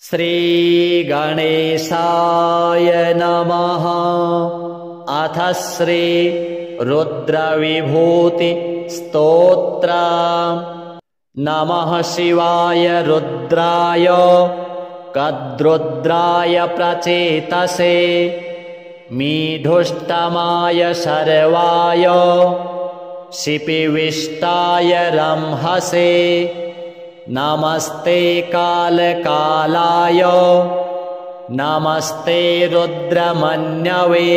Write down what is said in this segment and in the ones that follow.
श्रीगणेशाय नमः। अथ श्री रुद्रविभूति स्तोत्र। नमः शिवाय रुद्राय कद्रुद्राय प्रचेतसे मीढुष्टमाय शर्वाय शिपिविष्टाय रंहसे नमस्ते कालकालाय नमस्ते रुद्रमन्यवे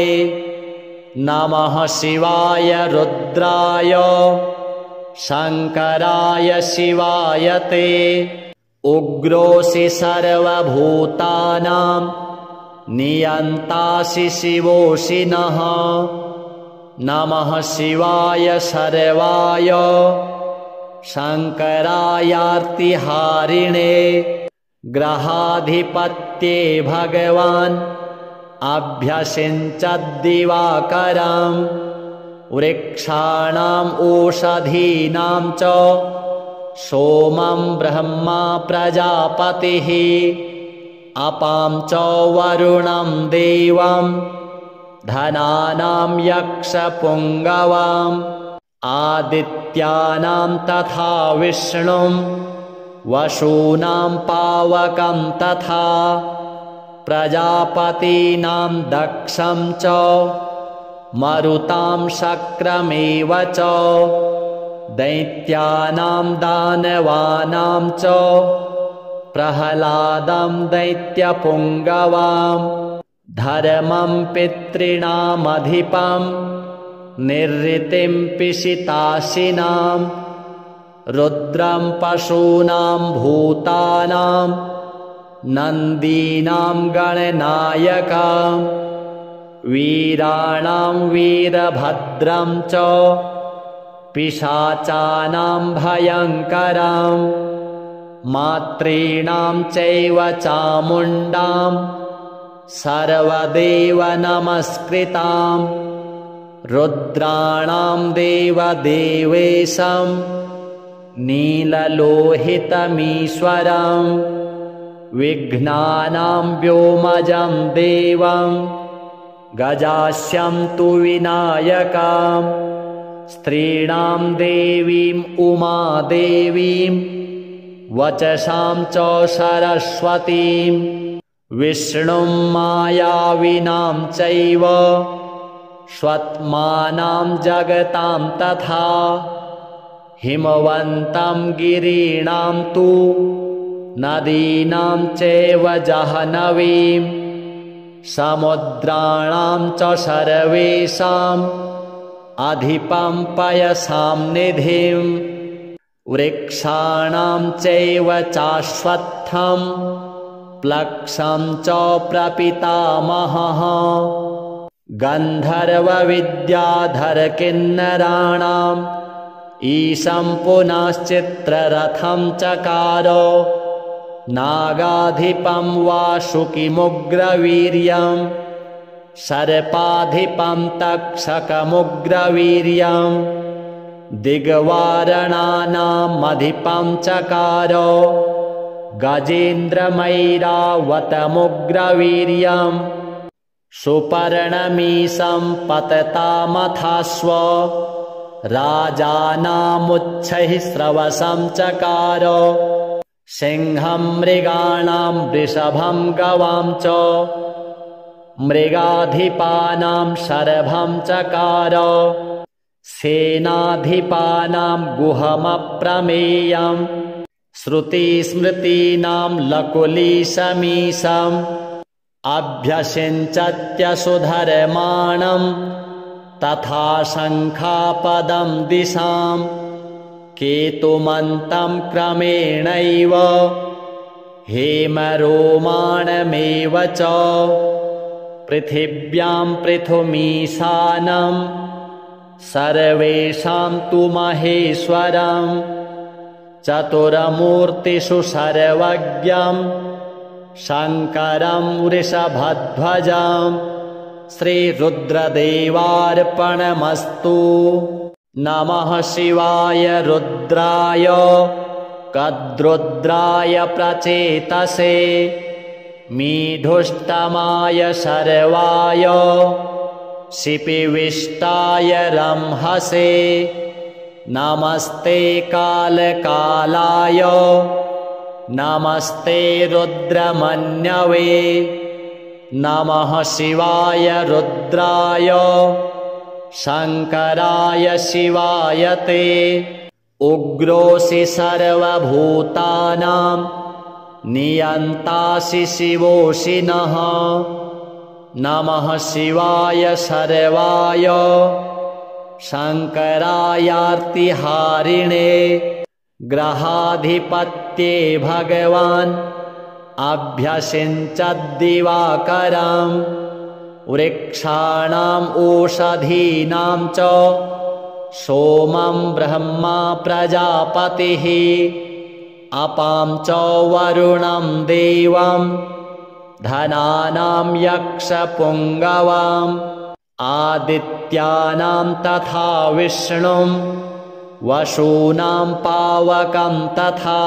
नमः शिवाय रुद्राय शंकराय शिवाय ते उग्रोऽसि सर्वभूतानां नियन्तासि शिवोऽसि नः नमः शिवाय सर्वाय शंकरायार्तिहारिणे ग्रहाधिपत्ये भगवान् अभ्यसिञ्चद्दिवाकरम् वृक्षाणाम् ओषधीनां च सोमं ब्रह्मा प्रजापतिः अपां च वरुणं देवं धनानां यक्षपुङ्गवाम् आदित्यानां तथा विष्णुं वसूनां पावकं तथा प्रजापतीनां दक्षं च मरुतां शक्रमेव च दैत्यानां दानवानां च प्रह्लादं दैत्यपुङ्गवां धर्मं पितॄणामधिपं निरृतिं पिशिताशिनां रुद्रं पशूनां भूतानां नन्दीनां गणनायकं वीराणां वीरभद्रं च पिशाचानां भयङ्करं मातॄणां चैव चामुण्डां सर्वदेव नमस्कृतां रुद्राणां देवदेवेशं नीललोहितमीश्वरं विघ्नानां व्योमजं देवं गजास्यं तु विनायकं स्त्रीणां देवीं उमादेवीं वचसां च सरस्वतीं विष्णुं मायाविनां चैव स्वत्मानां जगतां तथा हिमवन्तं गिरीणां तु नदीनां चैव जाह्नवीं समुद्राणां च सर्वेषाम् अधिपं पयसां निधिं वृक्षाणां चैव चाश्वत्थं प्लक्षं च प्रपितामहः गन्धर्वविद्याधरकिन्नराणाम् ईशं पुनश्चित्ररथं चकार नागाधिपं वासुकिमुग्रवीर्यं सर्पाधिपं तक्षकमुग्रवीर्यं दिग्वारणानामधिपं चकार गजेन्द्रमैरावतमुग्रवीर्यं सुपर्णमीशं पततामथाश्व राजानामुच्छैः स्रवसं चकार सिंहं मृगाणां वृषभं गवां च मृगाधिपानां शरभं चकार सेनाधिपानां गुहमप्रमेयं श्रुतिस्मृतीनां लकुलीशमीशम् अभ्यसिञ्चत्यसुधर्माणं तथा शङ्खापदं दिशां केतुमन्तं क्रमेणैव हेमरोमाणमेव च पृथिव्यां पृथुमीशानं सर्वेषां तु महेश्वरं चतुरमूर्तिषु सर्वज्ञं शङ्करं वृषभध्वजं श्रीरुद्रदेवार्पणमस्तु। नमः शिवाय रुद्राय कद्रुद्राय प्रचेतसे मीढुष्टमाय शर्वाय शिपिविष्टाय रंहसे नमस्ते कालकालाय नमस्ते रुद्रमन्यवे नमः शिवाय रुद्राय शङ्कराय शिवाय ते उग्रोऽसि सर्वभूतानां नियन्तासि शिवोऽसि नः नमः शिवाय सर्वाय शङ्करायार्तिहारिणे ग्रहाधिपत्ये भगवान् अभ्यसिञ्चद्दिवाकरं वृक्षाणाम् ओषधीनां च सोमं ब्रह्मा प्रजापतिः अपां च वरुणं देवं धनानां यक्षपुङ्गवाम् आदित्यानां तथा विष्णुं वसूनां पावकं तथा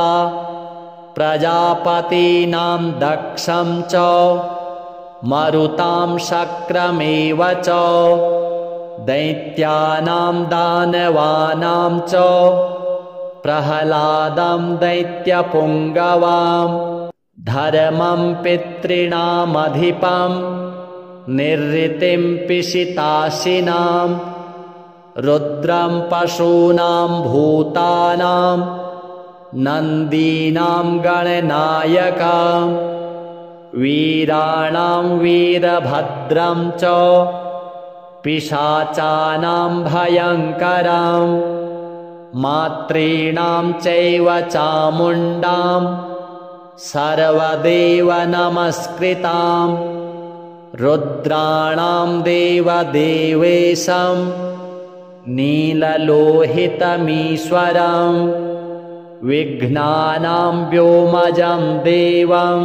प्रजापतीनां दक्षं च मरुतां शक्रमेव च दैत्यानां दानवानां च प्रह्लादं दैत्यपुङ्गवाम् धर्मं पितॄणामधिपं निर्ऋतिं पिशिताशिनां रुद्रं पशूनां भूतानां नन्दीनां गणनायकं वीराणां वीरभद्रं च पिशाचानां भयङ्करं मातॄणां चैव चामुण्डां सर्वदेव नमस्कृतां रुद्राणां देवदेवेशं नीललोहितमीश्वरं विघ्नानां व्योमजं देवं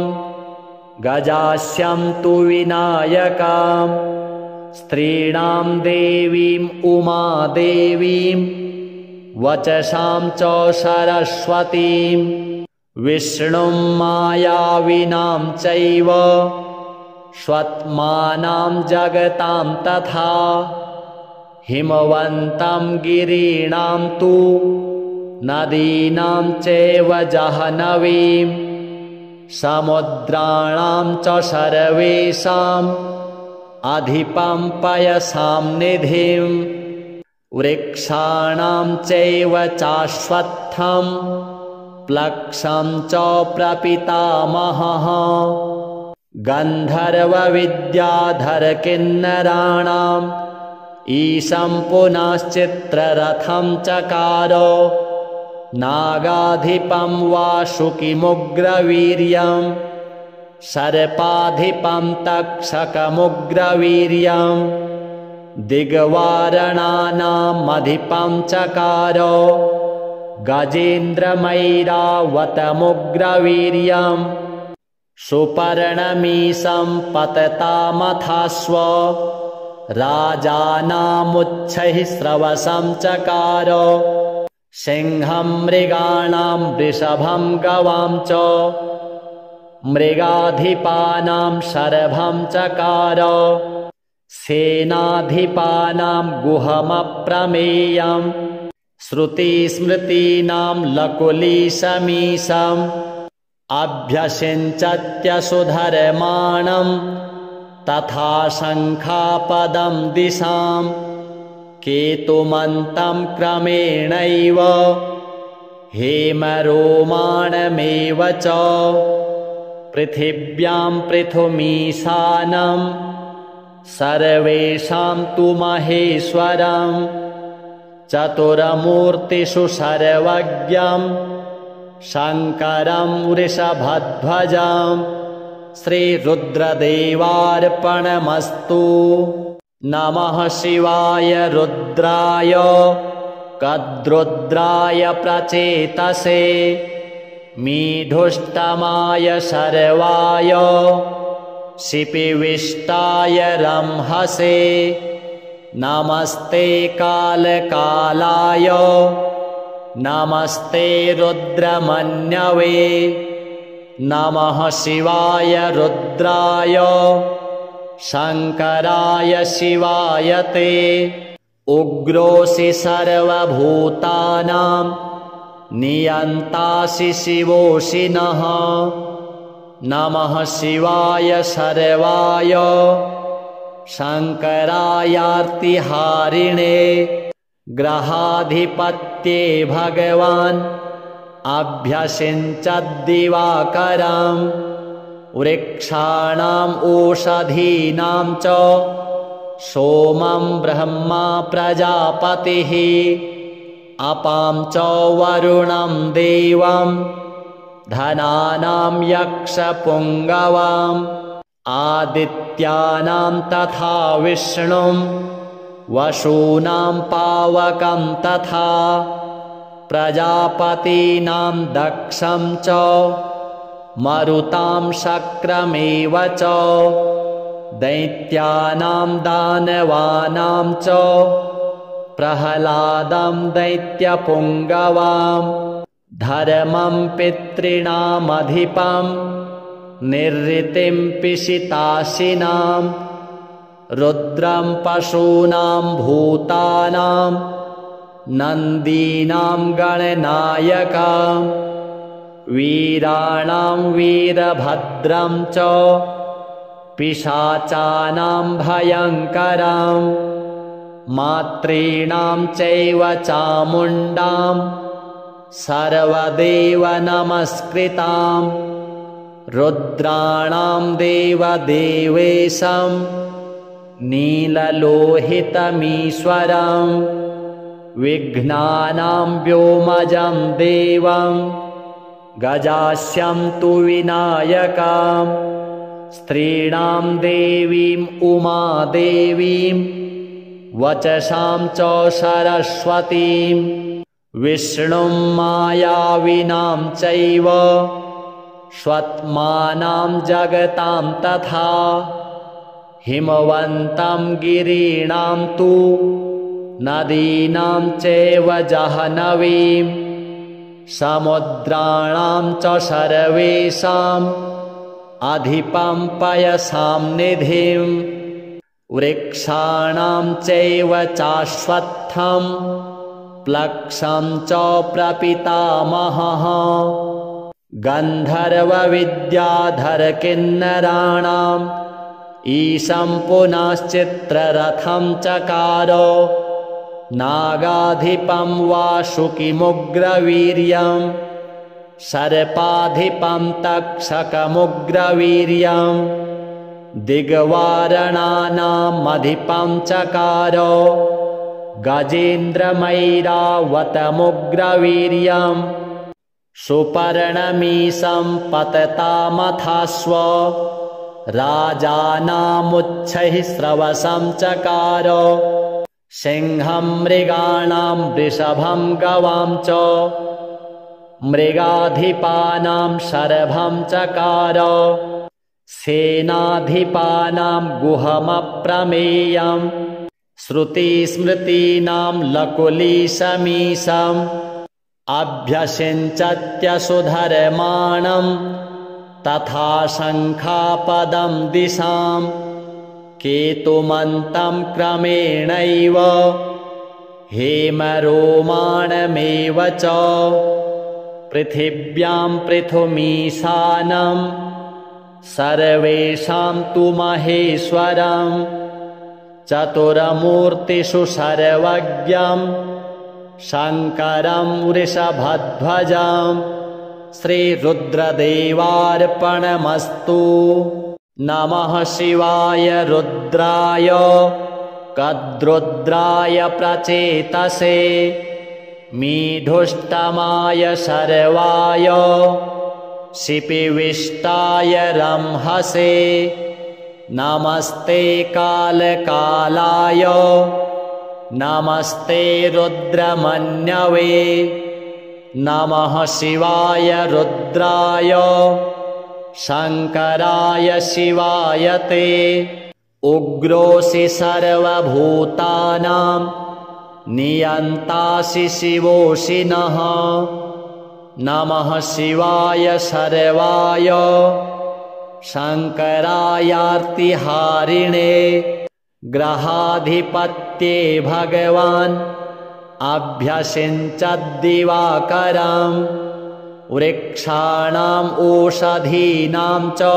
गजास्यं तु विनायकं स्त्रीणां देवीम् उमादेवीं वचसां च सरस्वतीं विष्णुं मायाविनां चैव स्वत्मानां जगतां तथा हिमवन्तं गिरीणां तु नदीनां चैव जाह्नवीं समुद्राणां च सर्वेषाम् अधिपं पयसां निधिं वृक्षाणां चैव चाश्वत्थं प्लक्षं च प्रपितामहः गन्धर्वविद्याधरकिन्नराणाम् ईशं पुनश्चित्ररथं चकार नागाधिपं वासुकिमुग्रवीर्यं सर्पाधिपं तक्षकमुग्रवीर्यं दिग्वारणानामधिपं चकार गजेन्द्रमैरावतमुग्रवीर्यं सुपर्णमीशं पततामथास्व राजानामुच्छैः स्रवसं चकार सिंहं मृगाणां वृषभं गवां च मृगाधिपानां शरभं चकार सेनाधिपानां गुहमप्रमेयं श्रुतिस्मृतीनां लकुलीशमीशम् अभ्यसिञ्चत्यसुधर्माणं तथा शङ्खापदं दिशां केतुमन्तं क्रमेणैव हेमरोमाणमेव च पृथिव्यां पृथुमीशानं सर्वेषां तु महेश्वरं चतुरमूर्तिषु सर्वज्ञं शङ्करं वृषभध्वजं श्रीरुद्रदेवार्पणमस्तु। नमः शिवाय रुद्राय कद्रुद्राय प्रचेतसे मीढुष्टमाय शर्वाय शिपिविष्टाय रंहसे नमस्ते कालकालाय नमस्ते रुद्रमन्यवे नमः शिवाय रुद्राय शङ्कराय शिवाय ते उग्रोऽसि सर्वभूतानां नियन्तासि शिवोऽसि नः नमः शिवाय सर्वाय शङ्करायार्तिहारिणे ग्रहाधिपत्ये भगवान् अभ्यसिञ्चद्दिवाकरं वृक्षाणाम् ओषधीनां च सोमं ब्रह्मा प्रजापतिः अपां च वरुणं देवं धनानां यक्षपुङ्गवाम् आदित्यानां तथा विष्णुं वसूनां पावकं तथा प्रजापतीनां दक्षं च मरुतां शक्रमेव च दैत्यानां दानवानां च प्रह्लादं दैत्यपुङ्गवाम् धर्मं पितॄणामधिपं निरृतिं पिशिताशिनां रुद्रं पशूनां भूतानां नन्दीनां गणनायकं वीराणां वीरभद्रं च पिशाचानां भयङ्करं मातॄणां चैव चामुण्डां सर्वदेव नमस्कृतां रुद्राणां देवदेवेशं नीललोहितमीश्वरं विघ्नानां व्योमजं देवं गजास्यं तु विनायकं स्त्रीणां देवीम् उमादेवीं वचसां च सरस्वतीं विष्णुं मायाविनां चैव स्वत्मानां जगतां तथा हिमवन्तं गिरीणां तु नदीनां चैव जाह्नवीं समुद्राणां च सर्वेषाम् अधिपं पयसां निधिं वृक्षाणां चैव चाश्वत्थं प्लक्षं च प्रपितामहः गन्धर्वविद्याधरकिन्नराणाम् ईशं पुनश्चित्ररथं चकार नागाधिपं वासुकिमुग्रवीर्यं सर्पाधिपं तक्षकमुग्रवीर्यं दिग्वारणानामधिपं चकार गजेन्द्रमैरावतमुग्रवीर्यं सुपर्णमीशं पततामथास्व राजानामुच्छैः स्रवसं चकार सिंहं मृगाणां वृषभं गवां च मृगाधिपानां शरभं चकार सेनाधिपानां गुहमप्रमेयं श्रुतिस्मृतीनां लकुलीशमीशम् अभ्यसिञ्चत्यसुधर्माणं तथा शङ्खापदं दिशां केतुमन्तं क्रमेणैव हेमरोमाणमेव च पृथिव्यां पृथुमीशानं सर्वेषां तु महेश्वरं चतुरमूर्तिषु सर्वज्ञं शङ्करं वृषभध्वजं श्रीरुद्रदेवार्पणमस्तु। नमः शिवाय रुद्राय कद्रुद्राय प्रचेतसे मीढुष्टमाय सर्वाय शिपिविष्टाय रंहसे नमस्ते कालकालाय नमस्ते रुद्रमन्यवे नमः शिवाय रुद्राय शङ्कराय शिवाय ते उग्रोऽसि सर्वभूतानां नियन्तासि शिवोऽसि नः नमः शिवाय सर्वाय शङ्करायार्तिहारिणे ग्रहाधिपत्ये भगवान् अभ्यसिञ्चद्दिवाकरम् वृक्षाणाम् ओषधीनां च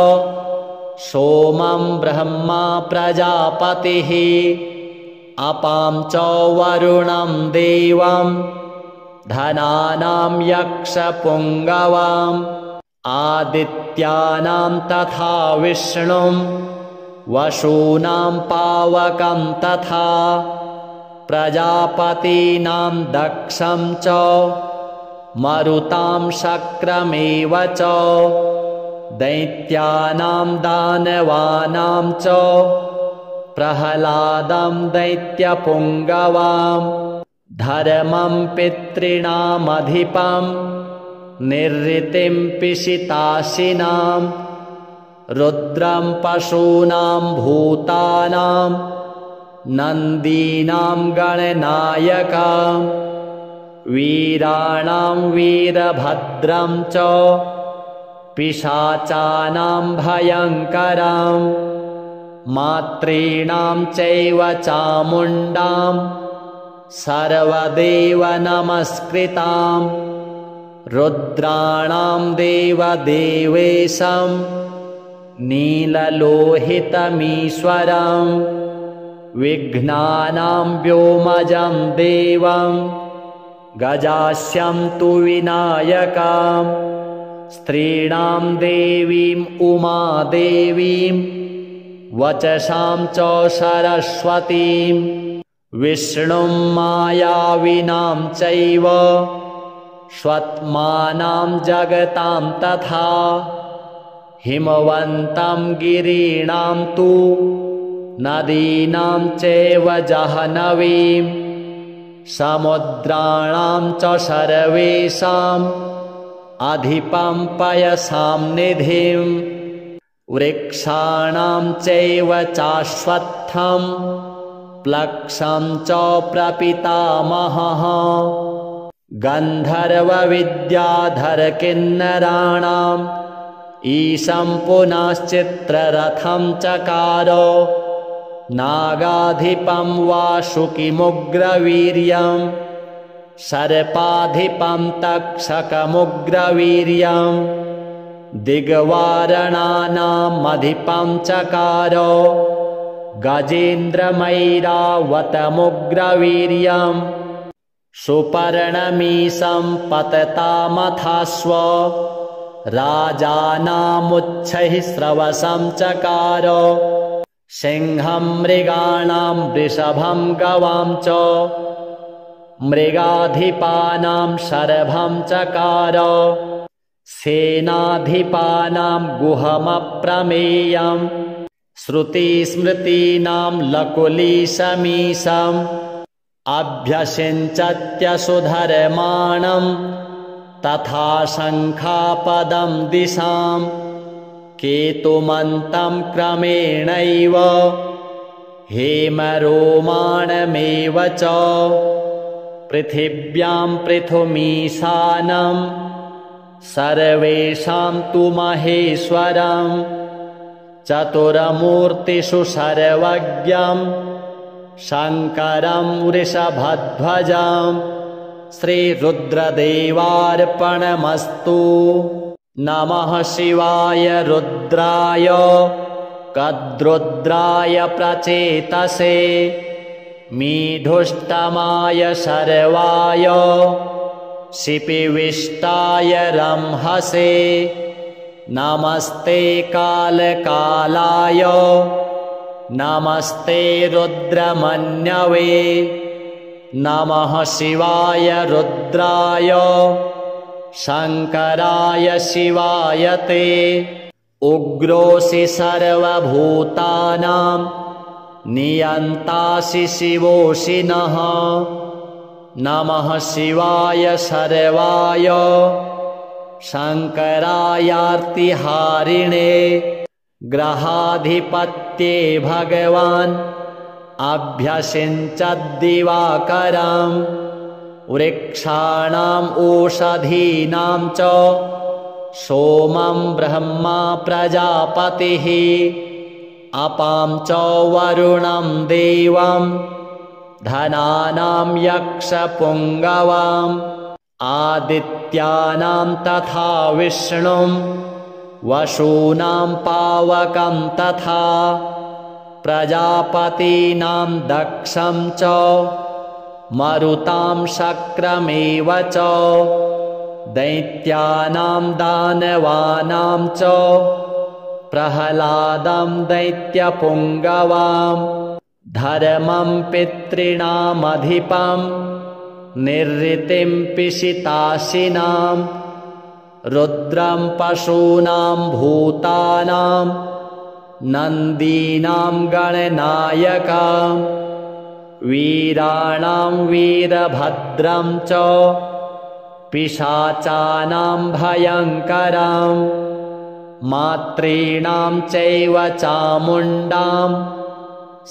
सोमं ब्रह्मा प्रजापतिः अपां च वरुणं देवं धनानां यक्षपुङ्गवाम् आदित्यानां तथा विष्णुं वसूनां पावकं तथा प्रजापतीनां दक्षं च मरुतां शक्रमेव च दैत्यानां दानवानां च प्रह्लादं दैत्यपुङ्गवां धर्मं पितॄणामधिपं निरृतिं पिशिताशिनां रुद्रं पशूनां भूतानां नन्दीनां गणनायकं वीराणां वीरभद्रं च पिशाचानां भयङ्करं मातॄणां चैव चामुण्डां सर्वदेव नमस्कृतां रुद्राणां देवदेवेशं नीललोहितमीश्वरं विघ्नानां व्योमजं देवं गजास्यं तु विनायकं स्त्रीणां देवीम् उमादेवीं वचसां च सरस्वतीं विष्णुं मायाविनां चैव स्वत्मानां जगतां तथा हिमवन्तं गिरीणां तु नदीनां चैव जाह्नवीं समुद्राणां च सर्वेषाम् अधिपं पयसां निधिं वृक्षाणां चैव चाश्वत्थं प्लक्षं च प्रपितामहः गन्धर्वविद्याधरकिन्नराणाम् ईशं पुनश्चित्ररथं चकार नागाधिपं वासुकिमुग्रवीर्यं सर्पाधिपं तक्षकमुग्रवीर्यं दिग्वारणानामधिपं चकार गजेन्द्रमैरावतमुग्रवीर्यं सुपर्णमीशं पततामथाश्व राजानामुच्छैः स्रवसं चकार सिंहं मृगाणां वृषभं गवां च मृगाधिपानां शरभं चकार सेनाधिपानां गुहमप्रमेयं श्रुतिस्मृतीनां लकुलीशमीशम् अभ्यसिञ्चत्यसुधर्माणं तथा शङ्खापदं दिशां केतुमन्तं क्रमेणैव हेमरोमाणमेव च पृथिव्यां पृथुमीशानं सर्वेषां तु महेश्वरं चतुरमूर्तिषु सर्वज्ञं शङ्करं वृषभध्वजं श्रीरुद्रदेवार्पणमस्तु। नमः शिवाय रुद्राय कद्रुद्राय प्रचेतसे मीढुष्टमाय शर्वाय शिपिविष्टाय रंहसे नमस्ते कालकालाय नमस्ते रुद्रमन्यवे नमः शिवाय रुद्राय शङ्कराय शिवाय ते उग्रोऽसि सर्वभूतानां नियन्तासि शिवोऽसि नः नमः शिवाय सर्वाय शङ्करायार्तिहारिणे ग्रहाधिपत्ये भगवान् अभ्यसिञ्चद्दिवाकरम् वृक्षाणाम् ओषधीनां च सोमं ब्रह्मा प्रजापतिः अपां च वरुणं देवं धनानां यक्षपुङ्गवाम् आदित्यानां तथा विष्णुं वसूनां पावकं तथा प्रजापतीनां दक्षं च मरुतां शक्रमेव च दैत्यानां दानवानां च प्रह्लादं दैत्यपुङ्गवाम् धर्मं पितॄणामधिपं निरृतिं पिशिताशिनां रुद्रं पशूनां भूतानां नन्दीनां गणनायकं वीराणां वीरभद्रं च पिशाचानां भयङ्करं मातॄणां चैव चामुण्डां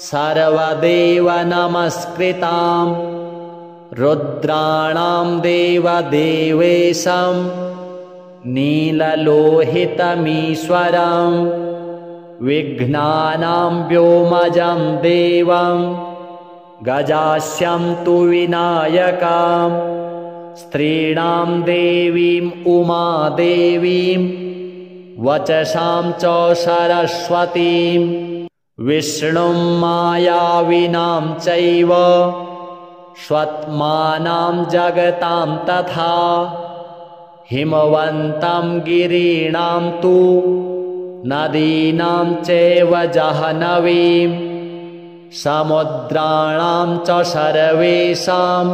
सर्वदेव नमस्कृतां रुद्राणां देवदेवेशं नीललोहितमीश्वरं विघ्नानां व्योमजं देवं गजास्यं तु विनायकं स्त्रीणां देवीम् उमादेवीं वचसां च सरस्वतीं विष्णुं मायाविनां चैव स्वत्मानां जगतां तथा हिमवन्तं गिरीणां तु नदीनां चैव जाह्नवीं समुद्राणां च सर्वेषाम्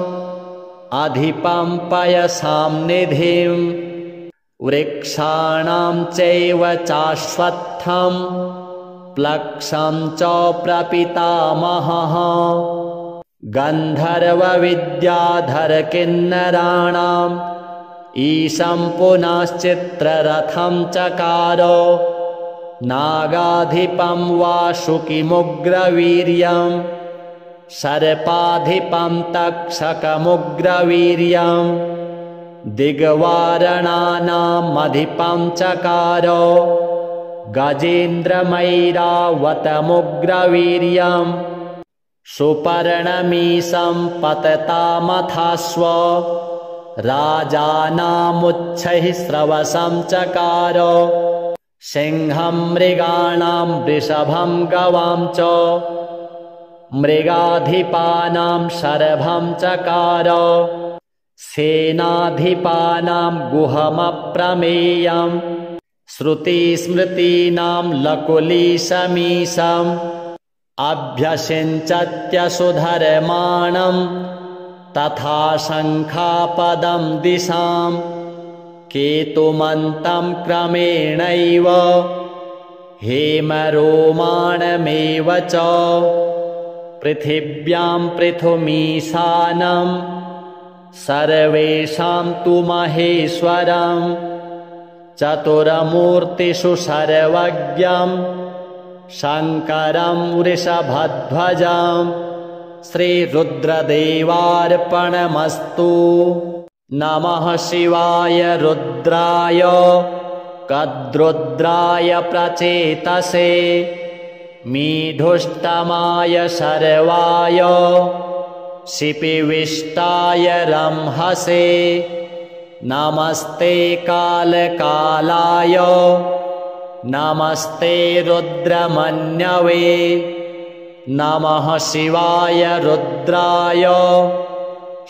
अधिपं पयसां निधिं वृक्षाणां चैव चाश्वत्थं प्लक्षं च प्रपितामहः गन्धर्वविद्याधरकिन्नराणाम् ईशं पुनश्चित्ररथं चकार नागाधिपं वासुकिमुग्रवीर्यं सर्पाधिपं तक्षकमुग्रवीर्यं दिग्वारणानामधिपं चकार गजेन्द्रमैरावतमुग्रवीर्यं सुपर्णमीशं पततामथास्व राजानामुच्छैः स्रवसं चकार सिंहं मृगाणां वृषभं गवां च मृगाधिपानां शरभं चकार सेनाधिपानां गुहमप्रमेयं श्रुतिस्मृतीनां लकुलीशमीशम् अभ्यसिञ्चत्यसुधर्माणं तथा शङ्खापदं दिशां केतुमन्तं क्रमेणैव हेमरोमाणमेव च पृथिव्यां पृथुमीशानं सर्वेषां तु महेश्वरं चतुरमूर्तिषु सर्वज्ञं शङ्करं वृषभध्वजं श्रीरुद्रदेवार्पणमस्तु। नमः शिवाय रुद्राय कद्रुद्राय प्रचेतसे मीढुष्टमाय शर्वाय शिपिविष्टाय रंहसे नमस्ते कालकालाय नमस्ते रुद्रमन्यवे नमः शिवाय रुद्राय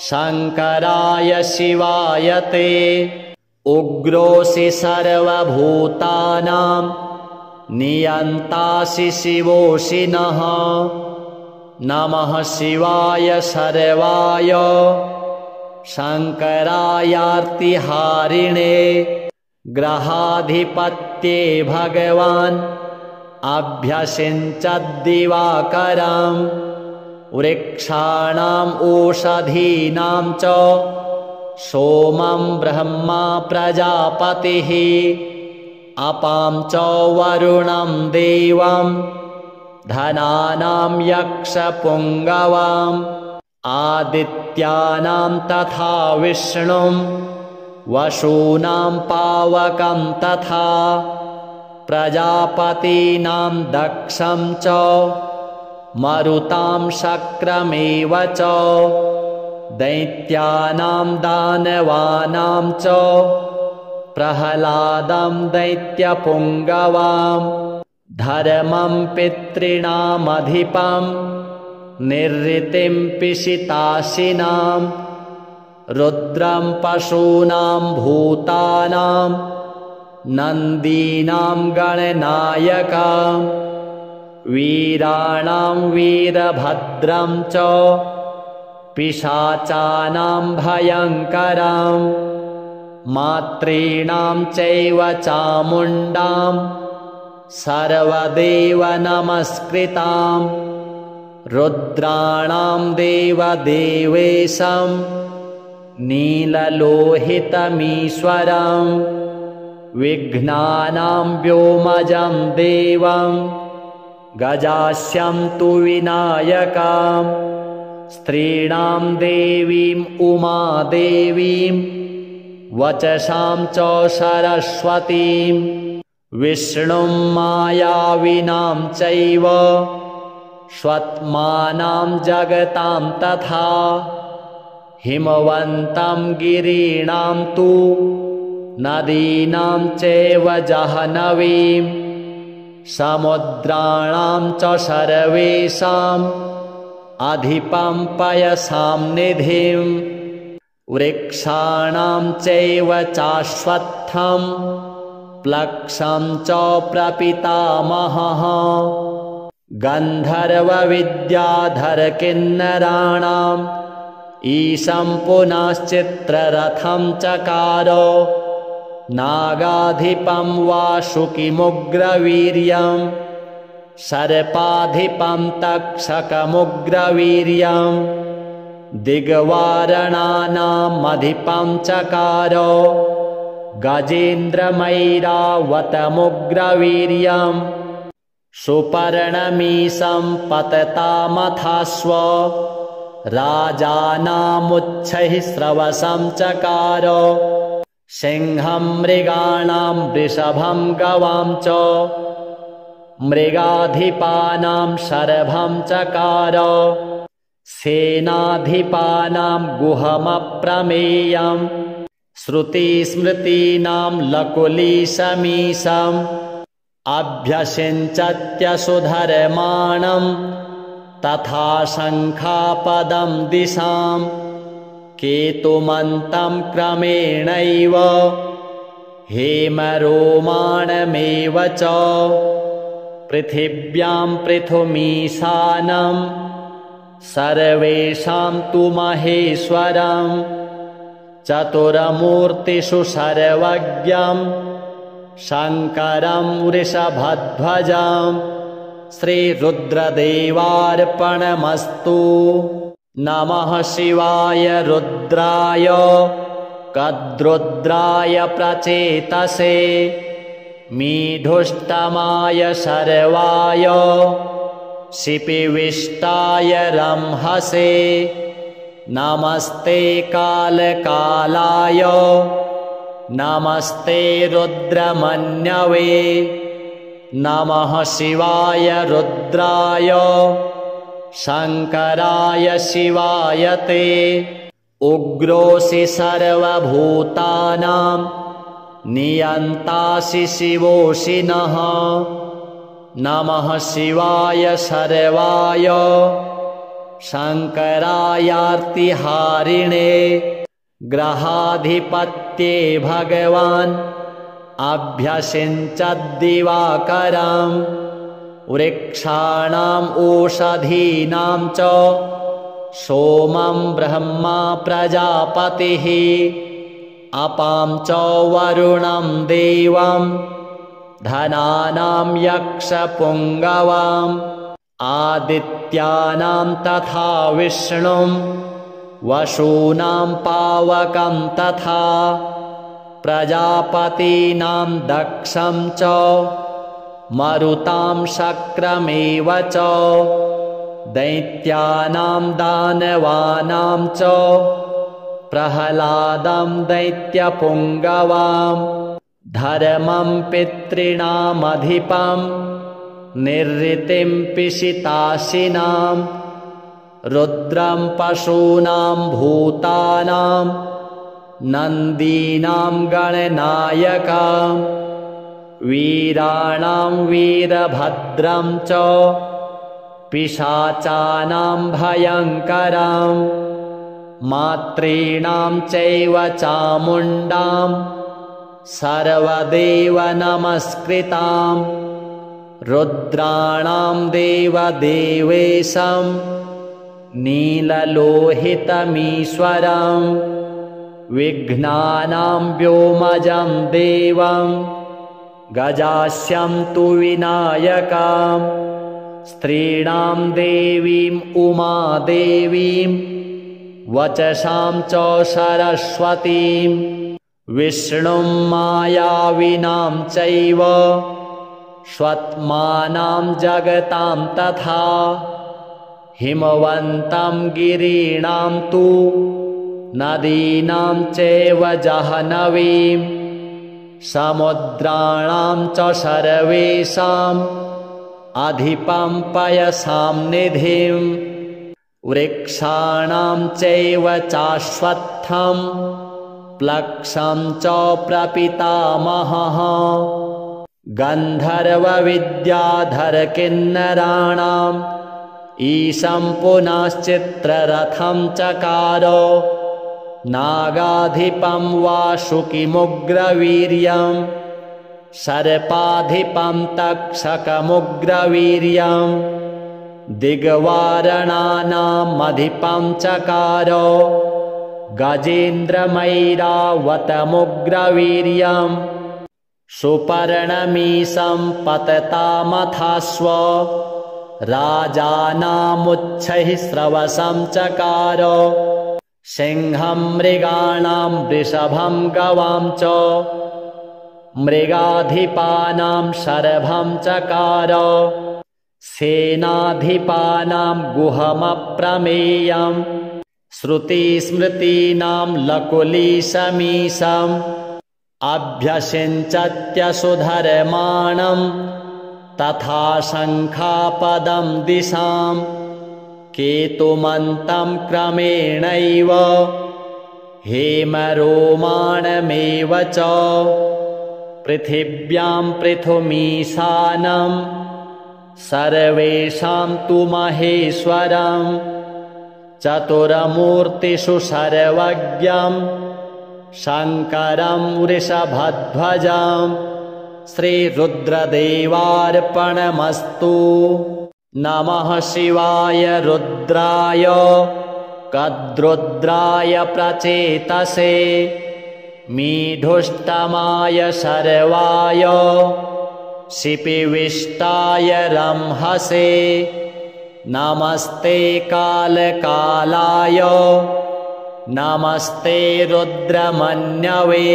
शङ्कराय शिवाय ते उग्रोऽसि सर्वभूतानां नियन्तासि शिवोऽसि नः नमः शिवाय सर्वाय शङ्करायार्तिहारिणे ग्रहाधिपत्ये भगवान् अभ्यसिञ्चद्दिवाकरं वृक्षाणाम् ओषधीनां च सोमं ब्रह्मा प्रजापतिः अपां च वरुणं देवं धनानां यक्षपुङ्गवाम् आदित्यानां तथा विष्णुं वसूनां पावकं तथा प्रजापतीनां दक्षं च मरुतां शक्रमेव च दैत्यानां दानवानां च प्रह्लादं दैत्यपुङ्गवां धर्मं पितॄणामधिपं निर्ऋतिं पिशिताशिनां रुद्रं पशूनां भूतानां नन्दीनां गणनायकं वीराणां वीरभद्रं च पिशाचानां भयङ्करं मातॄणां चैव चामुण्डां सर्वदेव नमस्कृतां रुद्राणां देवदेवेशं नीललोहितमीश्वरं विघ्नानां व्योमजं देवं गजास्यं तु विनायकं स्त्रीणां देवीम् उमादेवीं वचसां च सरस्वतीं विष्णुं मायाविनां चैव स्वत्मानां जगतां तथा हिमवन्तं गिरीणां तु नदीनां चैव जाह्नवीं समुद्राणां च सर्वेषाम् अधिपं पयसां निधिं वृक्षाणां चैव चाश्वत्थं प्लक्षं च प्रपितामहः गन्धर्वविद्याधरकिन्नराणाम् ईशं पुनश्चित्ररथं चकार नागाधिपं वासुकिमुग्रवीर्यं सर्पाधिपं तक्षकमुग्रवीर्यं दिग्वारणानामधिपं चकार गजेन्द्रमैरावतमुग्रवीर्यं सुपर्णमीशं पततामथाश्व राजानामुच्छैः स्रवसं चकार सिंहं मृगाणां वृषभं गवां च मृगाधिपानां शरभं चकार सेनाधिपानां गुहमप्रमेयं श्रुतिस्मृतीनां लकुलीशमीशम् अभ्यसिञ्चत्यसुधर्माणं तथा शङ्खापदं दिशां केतुमन्तं क्रमेणैव हेमरोमाणमेव च पृथिव्यां पृथुमीशानं सर्वेषां तु महेश्वरं चतुरमूर्तिषु सर्वज्ञं शङ्करं वृषभध्वजं श्रीरुद्रदेवार्पणमस्तु। नमः शिवाय रुद्राय कद्रुद्राय प्रचेतसे मीढुष्टमाय शर्वाय शिपिविष्टाय रंहसे नमस्ते कालकालाय नमस्ते रुद्रमन्यवे नमः शिवाय रुद्राय शङ्कराय शिवाय ते उग्रोऽसि सर्वभूतानां नियन्तासि शिवोऽसि नः नमः शिवाय सर्वाय शङ्करायार्तिहारिणे ग्रहाधिपत्ये भगवान् अभ्यसिञ्चद्दिवाकरं वृक्षाणाम् ओषधीनां च सोमं ब्रह्मा प्रजापतिः अपां च वरुणं देवं धनानां यक्षपुङ्गवाम् आदित्यानां तथा विष्णुं वसूनां पावकं तथा प्रजापतीनां दक्षं च मरुतां शक्रमेव च दैत्यानां दानवानां च प्रह्लादं दैत्यपुङ्गवां धर्मं पितॄणामधिपं निर्ऋतिं पिशिताशिनां रुद्रं पशूनां भूतानां नन्दीनां गणनायकं वीराणां वीरभद्रं च पिशाचानां भयङ्करं मातॄणां चैव चामुण्डां सर्वदेव नमस्कृतां रुद्राणां देवदेवेशं नीललोहितमीश्वरं विघ्नानां व्योमजं देवं गजास्यं तु विनायकं स्त्रीणां देवीम् उमादेवीं वचसां च सरस्वतीं विष्णुं मायाविनां चैव स्वत्मानां जगतां तथा हिमवन्तं गिरीणां तु नदीनां चैव जाह्नवीं समुद्राणां च सर्वेषाम् अधिपं पयसां निधिं वृक्षाणां चैव चाश्वत्थं प्लक्षं च प्रपितामहः गन्धर्वविद्याधरकिन्नराणाम् ईशं पुनश्चित्ररथं चकार नागाधिपं वासुकिमुग्रवीर्यं सर्पाधिपं तक्षकमुग्रवीर्यं दिग्वारणानामधिपं चकार गजेन्द्रमैरावतमुग्रवीर्यं सुपर्णमीशं पततामथाश्व राजानामुच्छैः स्रवसं चकार सिंहं मृगाणां वृषभं गवां च मृगाधिपानां शरभं चकार सेनाधिपानां गुहमप्रमेयं श्रुतिस्मृतीनां लकुलीशमीशम् अभ्यसिञ्चत्यसुधर्माणं तथा शङ्खापदं दिशां केतुमन्तं क्रमेणैव हेमरोमाणमेव च पृथिव्यां पृथुमीशानं सर्वेषां तु महेश्वरं चतुरमूर्तिषु सर्वज्ञं शङ्करं वृषभध्वजं श्रीरुद्रदेवार्पणमस्तु। नमः शिवाय रुद्राय कद्रुद्राय प्रचेतसे मीढुष्टमाय सर्वाय शिपिविष्टाय रंहसे नमस्ते कालकालाय नमस्ते रुद्रमन्यवे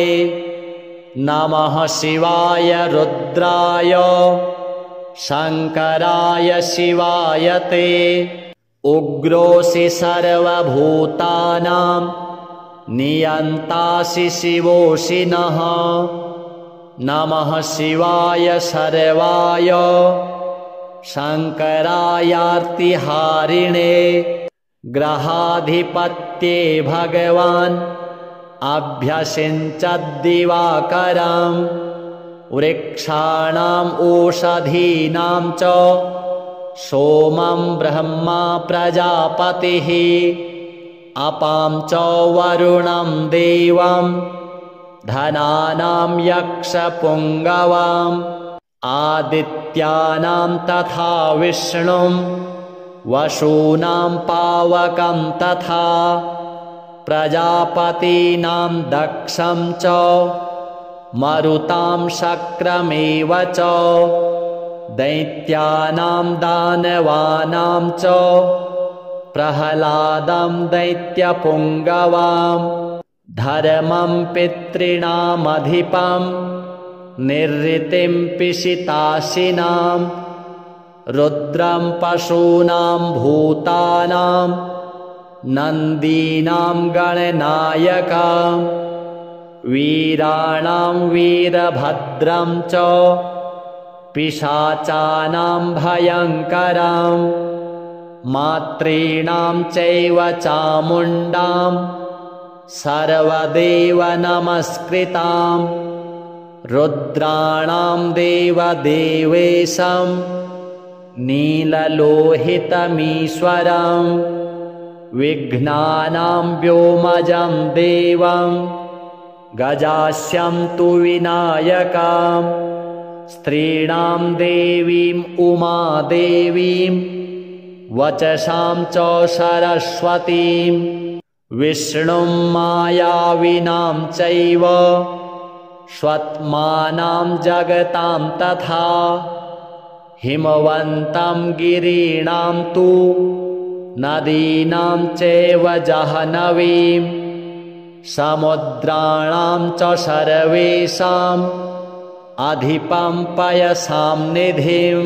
नमः शिवाय रुद्राय शङ्कराय शिवाय ते उग्रोऽसि सर्वभूतानां नियन्तासि शिवोऽसि नः नमः शिवाय सर्वाय शङ्करायार्तिहारिणे ग्रहाधिपत्ये भगवान् अभ्यसिञ्चद्दिवाकरं वृक्षाणाम् ओषधीनां च सोमं ब्रह्मा प्रजापतिः अपां च वरुणं देवं धनानां यक्षपुङ्गवाम् आदित्यानां तथा विष्णुं वसूनां पावकं तथा प्रजापतीनां दक्षं च मरुतां शक्रमेव च दैत्यानां दानवानां च प्रह्लादं दैत्यपुङ्गवां धर्मं पितॄणामधिपं निर्ऋतिं पिशिताशिनां रुद्रं पशूनां भूतानां नन्दीनां गणनायकं वीराणां वीरभद्रं च पिशाचानां भयङ्करं मातॄणां चैव चामुण्डां सर्वदेव नमस्कृतां रुद्राणां देवदेवेशं नीललोहितमीश्वरं विघ्नानां व्योमजं देवं गजास्यं तु विनायकं स्त्रीणां देवीम् उमादेवीं वचसां च सरस्वतीं विष्णुं मायाविनां चैव स्वत्मानां जगतां तथा हिमवन्तं गिरीणां तु नदीनां चैव जाह्नवीं समुद्राणां च सर्वेषाम् अधिपं पयसां निधिं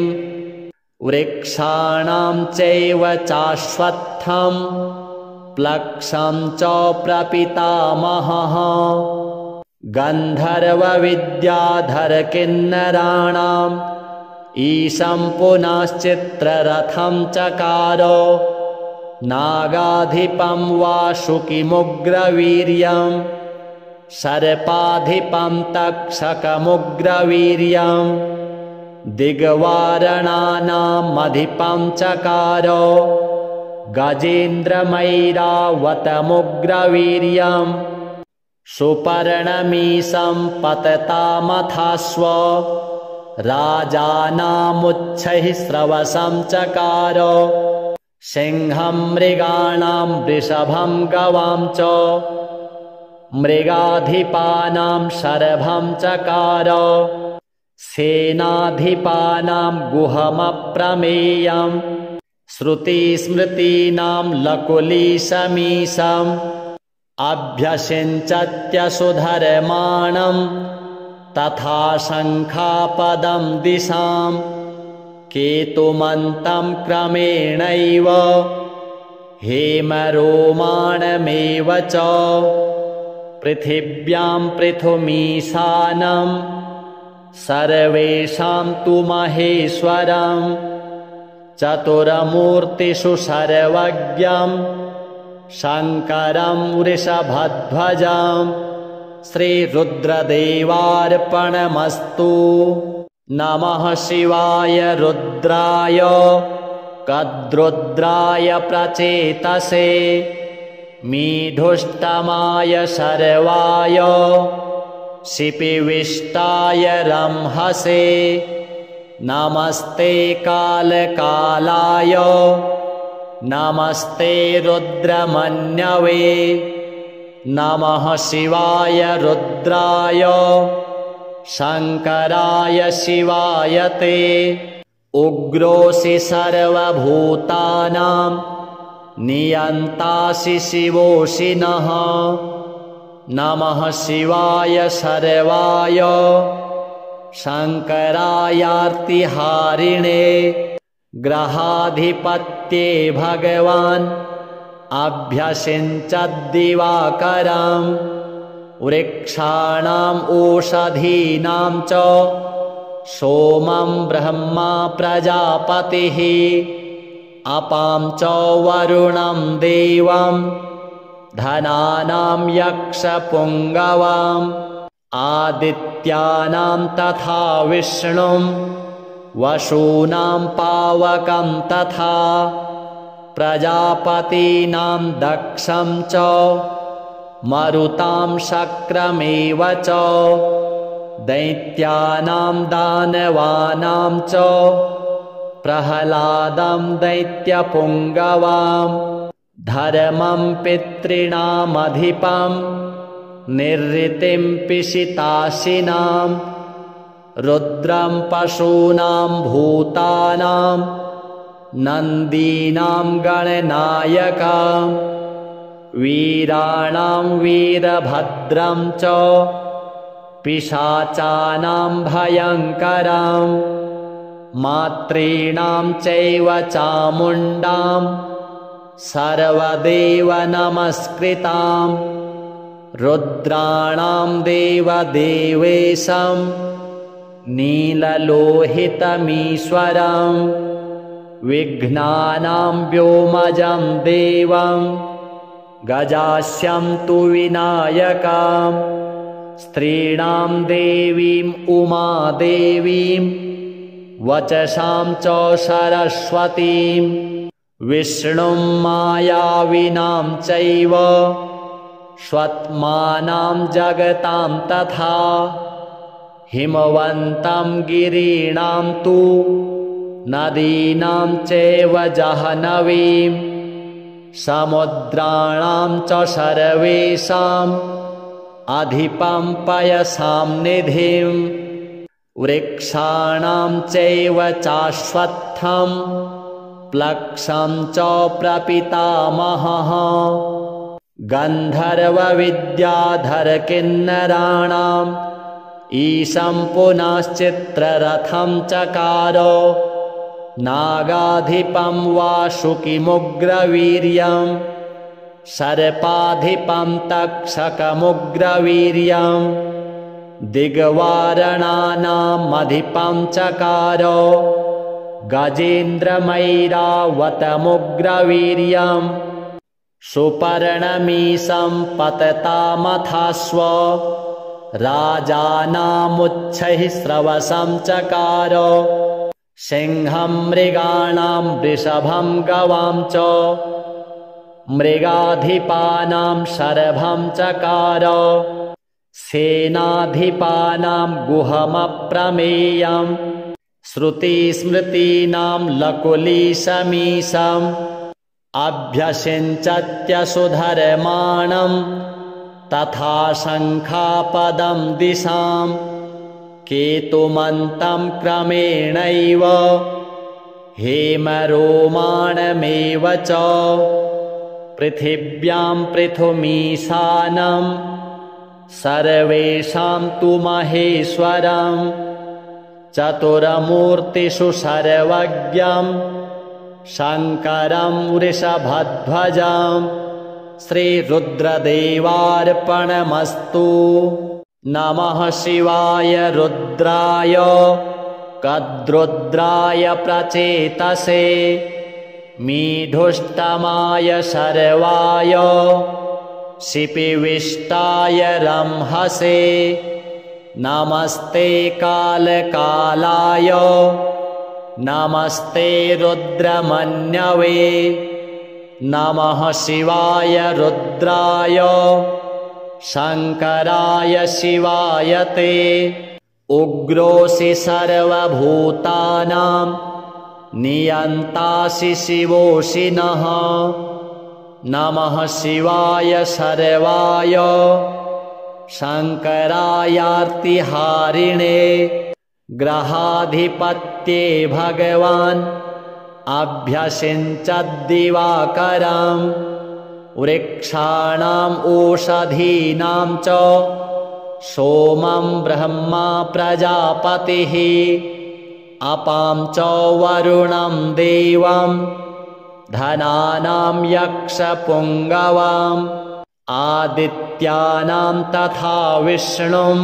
वृक्षाणां चैव चाश्वत्थं प्लक्षं च प्रपितामहः गन्धर्वविद्याधरकिन्नराणाम् ईशं पुनश्चित्ररथं चकार नागाधिपं वासुकिमुग्रवीर्यं सर्पाधिपं तक्षकमुग्रवीर्यं दिग्वारणानामधिपं चकार गजेन्द्रमैरावतमुग्रवीर्यं सुपर्णमीशं पततामथास्व राजानामुच्छैः स्रवसं चकार सिंहं मृगाणां वृषभं गवां च मृगाधिपानां शरभं चकार सेनाधिपानां गुहमप्रमेयं श्रुतिस्मृतीनां लकुलीशमीशम् अभ्यसिञ्चत्यसुधर्माणं तथा शङ्खापदं दिशां केतुमन्तं क्रमेणैव हेमरोमाणमेव च पृथिव्यां पृथुमीशानं सर्वेषां तु महेश्वरं चतुरमूर्तिषु सर्वज्ञं शङ्करं वृषभध्वजं श्रीरुद्रदेवार्पणमस्तु। नमः शिवाय रुद्राय कद्रुद्राय प्रचेतसे मीढुष्टमाय शर्वाय शिपिविष्टाय रंहसे नमस्ते कालकालाय नमस्ते रुद्रमन्यवे नमः शिवाय रुद्राय शङ्कराय शिवाय ते उग्रोऽसि सर्वभूतानां नियन्तासि शिवोऽसि नः नमः शिवाय सर्वाय शङ्करायार्तिहारिणे ग्रहाधिपत्ये भगवान् अभ्यसिञ्चद्दिवाकरं वृक्षाणाम् ओषधीनां च सोमं ब्रह्मा प्रजापतिः अपां च वरुणं देवं धनानां यक्षपुङ्गवाम् आदित्यानां तथा विष्णुं वसूनां पावकं तथा प्रजापतीनां दक्षं च मरुतां शक्रमेव च दैत्यानां दानवानां च प्रह्लादं दैत्यपुङ्गवां धर्मं पितॄणामधिपं निर्ऋतिं पिशिताशिनां रुद्रं पशूनां भूतानां नन्दीनां गणनायकं वीराणां वीरभद्रं च पिशाचानां भयङ्करं मातॄणां चैव चामुण्डां सर्वदेव नमस्कृतां रुद्राणां देवदेवेशं नीललोहितमीश्वरं विघ्नानां व्योमजं देवं गजास्यं तु विनायकं स्त्रीणां देवीम् उमादेवीं वचसां च सरस्वतीं विष्णुं मायाविनां चैव स्वत्मानां जगतां तथा हिमवन्तं गिरीणां तु नदीनां चैव जाह्नवीं समुद्राणां च सर्वेषाम् अधिपं पयसां निधिं वृक्षाणां चैव चाश्वत्थं प्लक्षं च प्रपितामहः गन्धर्वविद्याधरकिन्नराणाम् ईशं पुनश्चित्ररथं चकार नागाधिपं वासुकिमुग्रवीर्यं सर्पाधिपं तक्षकमुग्रवीर्यं दिग्वारणानामधिपं चकार गजेन्द्रमैरावतमुग्रवीर्यं सुपर्णमीशं पततामथाश्व राजानामुच्छैः स्रवसं चकार सिंहं मृगाणां वृषभं गवां च मृगाधिपानां शरभं चकार सेनाधिपानां गुहमप्रमेयं श्रुतिस्मृतीनां लकुलीशमीशम् अभ्यसिञ्चत्यसुधर्माणं तथा शङ्खापदं दिशां केतुमन्तं क्रमेणैव हेमरोमाणमेव च पृथिव्यां पृथुमीशानं सर्वेषां तु महेश्वरं चतुरमूर्तिषु सर्वज्ञं शङ्करं वृषभध्वजं श्रीरुद्रदेवार्पणमस्तु। नमः शिवाय रुद्राय कद्रुद्राय प्रचेतसे मीढुष्टमाय शर्वाय शिपिविष्टाय रंहसे नमस्ते कालकालाय नमस्ते रुद्रमन्यवे नमः शिवाय रुद्राय शङ्कराय शिवाय ते उग्रोऽसि सर्वभूतानां नियन्तासि शिवोऽसि नः नमः शिवाय सर्वाय शङ्करायार्तिहारिणे ग्रहाधिपत्ये भगवान् अभ्यसिञ्चद्दिवाकरं वृक्षाणाम् ओषधीनां च सोमं ब्रह्मा प्रजापतिः अपां च वरुणं देवं धनानां यक्षपुङ्गवाम् आदित्यानां तथा विष्णुं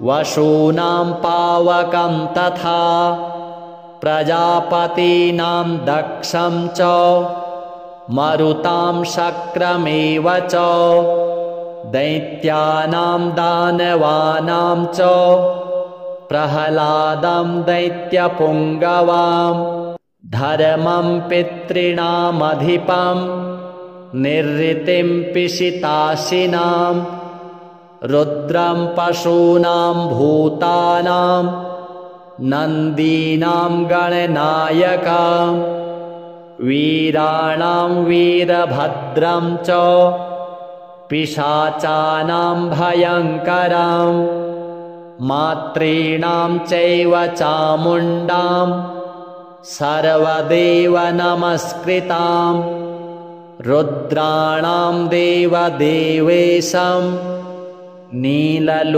वसूनां पावकं तथा प्रजापतीनां दक्षं च मरुतां शक्रमेव च दैत्यानां दानवानां च प्रह्लादं दैत्यपुङ्गवां धर्मं पितॄणामधिपं निरृतिं पिशिताशिनां रुद्रं पशूनां भूतानां नन्दीनां गणनायकं वीराणां वीरभद्रं च पिशाचानां भयङ्करं मातॄणां चैव चामुण्डां सर्वदेव नमस्कृतां रुद्राणां देवदेवेशं नीललोहितमीश्वरं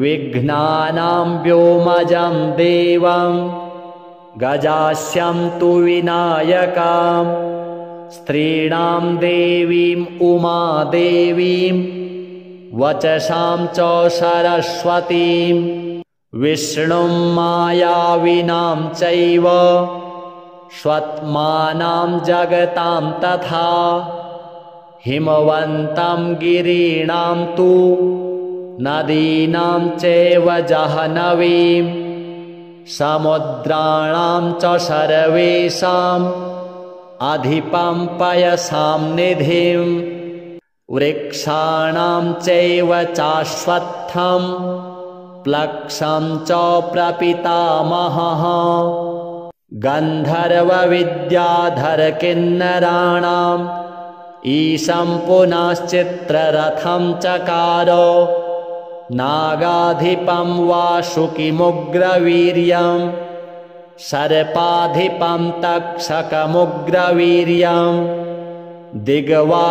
विघ्नानां व्योमजं देवं गजास्यं तु विनायकां स्त्रीणां देवीम् उमादेवीं वचसां च सरस्वतीं विष्णुं मायाविनां चैव स्वत्मानां जगतां तथा हिमवन्तं गिरीणां तु नदीनां चैव जाह्नवीं समुद्राणां च सर्वेषाम् अधिपं पयसां निधिं वृक्षाणां चैव चाश्वत्थं प्लक्षं च प्रपितामहः गन्धर्वविद्याधरकिन्नराणाम् ईशं पुनश्चित्ररथं चकार नागाधिपं वासुकिमुग्रवीर्यं सर्पाधिपं तक्षकमुग्रवीर्यं दिग्वारणानामधिपं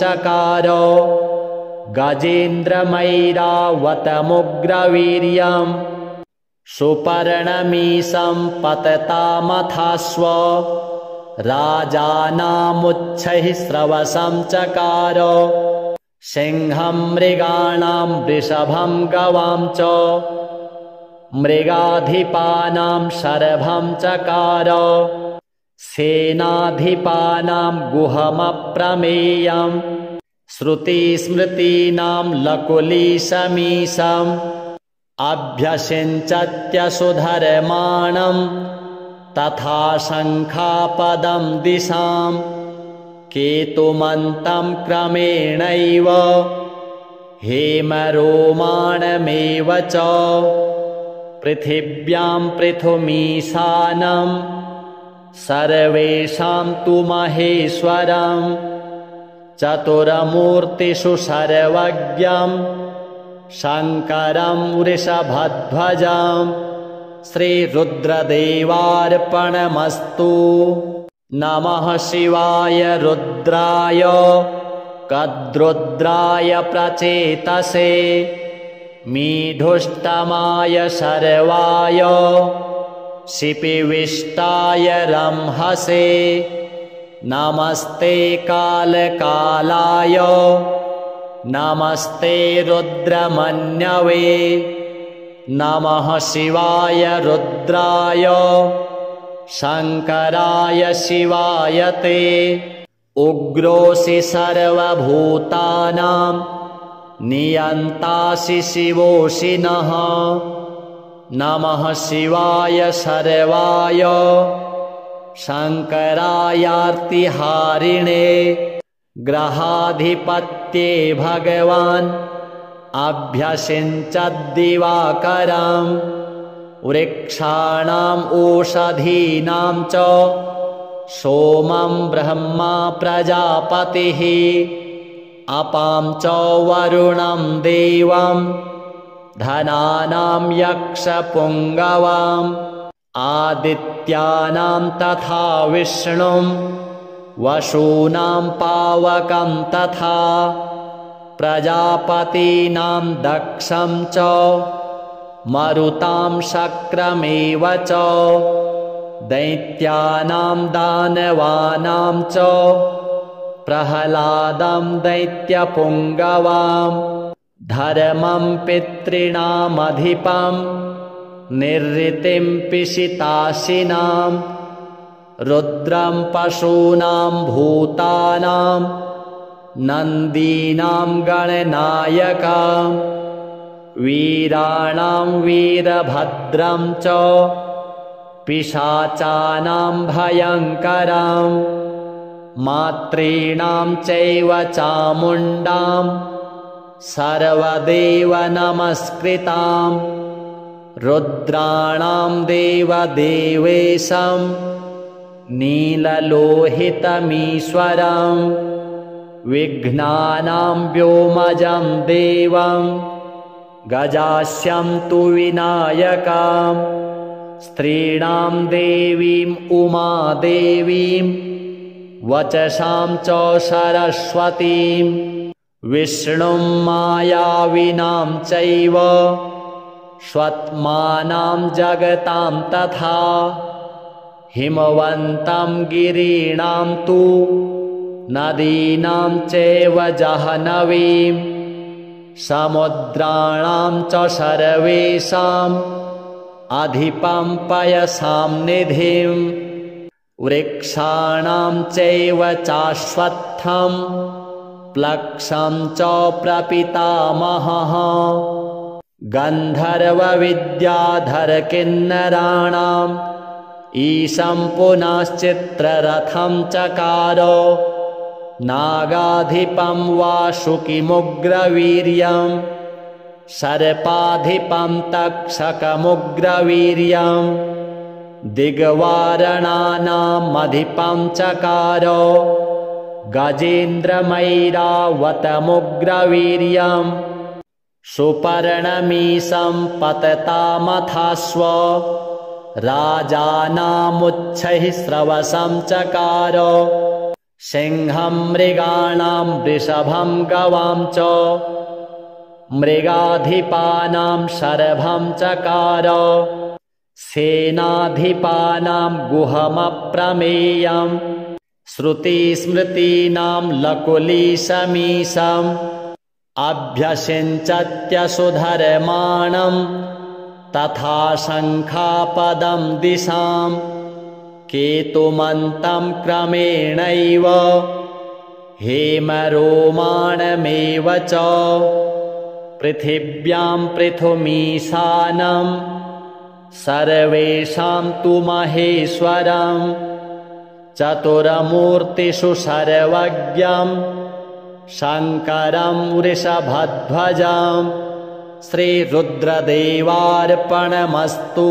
चकार गजेन्द्रमैरावतमुग्रवीर्यं सुपर्णमीशं पततामथास्व राजानामुच्छैः स्रवसं चकार सिंहं मृगाणां वृषभं गवां च मृगाधिपानां शरभं चकार सेनाधिपानां गुहमप्रमेयं श्रुतिस्मृतीनां लकुलीशमीशम् अभ्यसिञ्चत्यसुधर्माणं तथा शङ्खापदं दिशां केतुमन्तं क्रमेणैव हेमरोमाणमेव च पृथिव्यां पृथुमीशानं सर्वेषां तु महेश्वरं चतुरमूर्तिषु सर्वज्ञं शङ्करं वृषभध्वजं श्रीरुद्रदेवार्पणमस्तु। नमः शिवाय रुद्राय कद्रुद्राय प्रचेतसे मीढुष्टमाय शर्वाय शिपिविष्टाय रंहसे नमस्ते कालकालाय नमस्ते रुद्रमन्यवे नमः शिवाय रुद्राय शङ्कराय शिवाय ते उग्रोऽसि सर्वभूतानां नियन्तासि शिवोऽसि नः नमः शिवाय सर्वाय शङ्करायार्तिहारिणे ग्रहाधिपत्ये भगवान् अभ्यसिञ्चद्दिवाकरं वृक्षाणाम् ओषधीनां च सोमं ब्रह्मा प्रजापतिः अपां च वरुणं देवं धनानां यक्षपुङ्गवाम् आदित्यानां तथा विष्णुं वसूनां पावकं तथा प्रजापतीनां दक्षं च मरुतां शक्रमेव च दैत्यानां दानवानां च प्रह्लादं दैत्यपुङ्गवां धर्मं पितॄणामधिपं निरृतिं पिशिताशिनां रुद्रं पशूनां भूतानां नन्दीनां गणनायकं वीराणां वीरभद्रं च पिशाचानां भयङ्करं मातॄणां चैव चामुण्डां सर्वदेव नमस्कृतां रुद्राणां देवदेवेशं नीललोहितमीश्वरं विघ्नानां व्योमजं देवं गजास्यं तु विनायकं स्त्रीणां देवीम् उमादेवीं वचसां च सरस्वतीं विष्णुं मायाविनां चैव स्वत्मानां जगतां तथा हिमवन्तं गिरीणां तु नदीनां चैव जाह्नवीं समुद्राणां च सर्वेषाम् अधिपं पयसां निधिं वृक्षाणां चैव चाश्वत्थं प्लक्षं च प्रपितामहः गन्धर्वविद्याधरकिन्नराणाम् ईशं पुनश्चित्ररथं चकार नागाधिपं वासुकिमुग्रवीर्यं सर्पाधिपं तक्षकमुग्रवीर्यं दिग्वारणानामधिपं चकार गजेन्द्रमैरावतमुग्रवीर्यं सुपर्णमीशं पततामथास्व राजानामुच्छैः स्रवसं चकार सिंहं मृगाणां वृषभं गवां च मृगाधिपानां शरभं चकार सेनाधिपानां गुहमप्रमेयं श्रुतिस्मृतीनां लकुलीशमीशम् अभ्यसिञ्चत्यसुधर्माणं तथा शङ्खापदं दिशां केतुमन्तं क्रमेणैव हेमरोमाणमेव च पृथिव्यां पृथुमीशानं सर्वेषां तु महेश्वरं चतुरमूर्तिषु सर्वज्ञं शङ्करं वृषभध्वजं श्रीरुद्रदेवार्पणमस्तु।